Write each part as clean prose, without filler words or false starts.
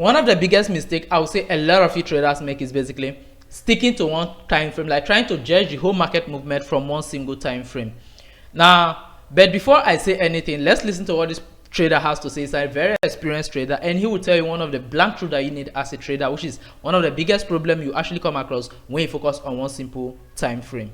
one of the biggest mistakes I would say a lot of you traders make is basically sticking to one time frame, like trying to judge the whole market movement from one single time frame. Now, but before I say anything, let's listen to what this trader has to say. He's a very experienced trader, and he will tell you one of the blank truth that you need as a trader, which is one of the biggest problems you actually come across when you focus on one simple time frame.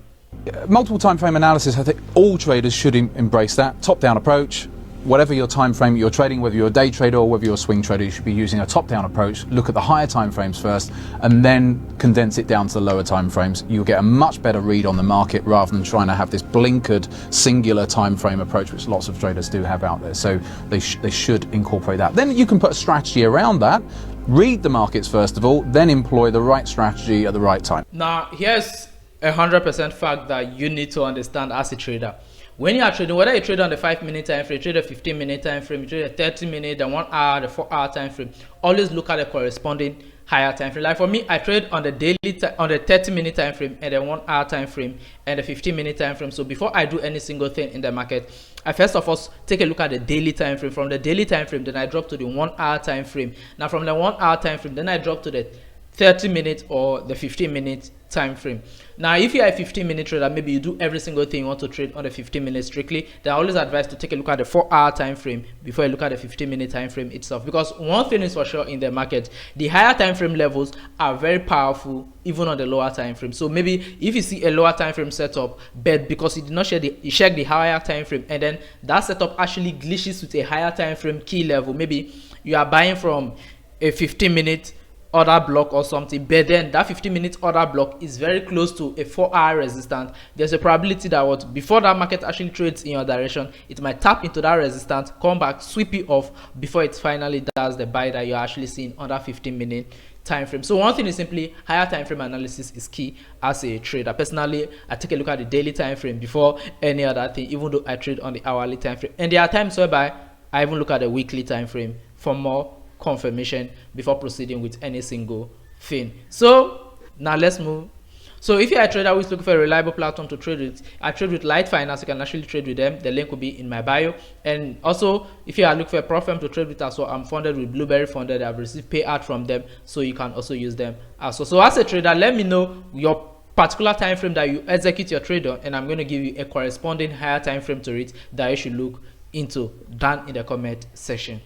Multiple time frame analysis, I think all traders should embrace that top-down approach. Whatever your time frame you're trading, whether you're a day trader or whether you're a swing trader, you should be using a top-down approach. Look at the higher time frames first and then condense it down to the lower time frames. You'll get a much better read on the market rather than trying to have this blinkered singular time frame approach, which lots of traders do have out there. So they should incorporate that. Then you can put a strategy around that. Read the markets first of all, then employ the right strategy at the right time. Now, here's 100% fact that you need to understand as a trader. When you are trading, whether you trade on the 5-minute time frame, trade a 15-minute time frame, you trade a 30-minute, the 1 hour, the 4-hour time frame, always look at the corresponding higher time frame. Like for me, I trade on the on the 30-minute time frame and the 1 hour time frame and the 15-minute time frame. So before I do any single thing in the market, I first of all take a look at the daily time frame. From the daily time frame, then I drop to the 1 hour time frame. Now from the 1 hour time frame, then I drop to the 30-minute or the 15-minute time frame. Now if you are a 15-minute trader, maybe you do every single thing you want to trade on the 15 minutes strictly, then I always advise to take a look at the 4-hour time frame before you look at the 15-minute time frame itself, because one thing is for sure in the market, the higher time frame levels are very powerful even on the lower time frame. So maybe if you see a lower time frame setup, but because you did not check the higher time frame, and then that setup actually glitches with a higher time frame key level, maybe you are buying from a 15-minute order block or something, but then that 15-minute order block is very close to a 4-hour resistance, there's a probability that before that market actually trades in your direction, it might tap into that resistance, come back, sweep it off before it finally does the buy that you're actually seeing on that 15-minute time frame. So one thing is simply higher time frame analysis is key as a trader. Personally, I take a look at the daily time frame before any other thing, even though I trade on the hourly time frame, and there are times whereby I even look at the weekly time frame for more confirmation before proceeding with any single thing. So now let's move. So if you're a trader who is looking for a reliable platform to trade with, I trade with Light Finance. You can actually trade with them. The link will be in my bio. And also, if you are looking for a prop firm to trade with as well, I'm funded with Blueberry Funded. I've received payout from them, so you can also use them as well. So as a trader, let me know your particular time frame that you execute your trade on, and I'm going to give you a corresponding higher time frame to it that you should look into down in the comment section.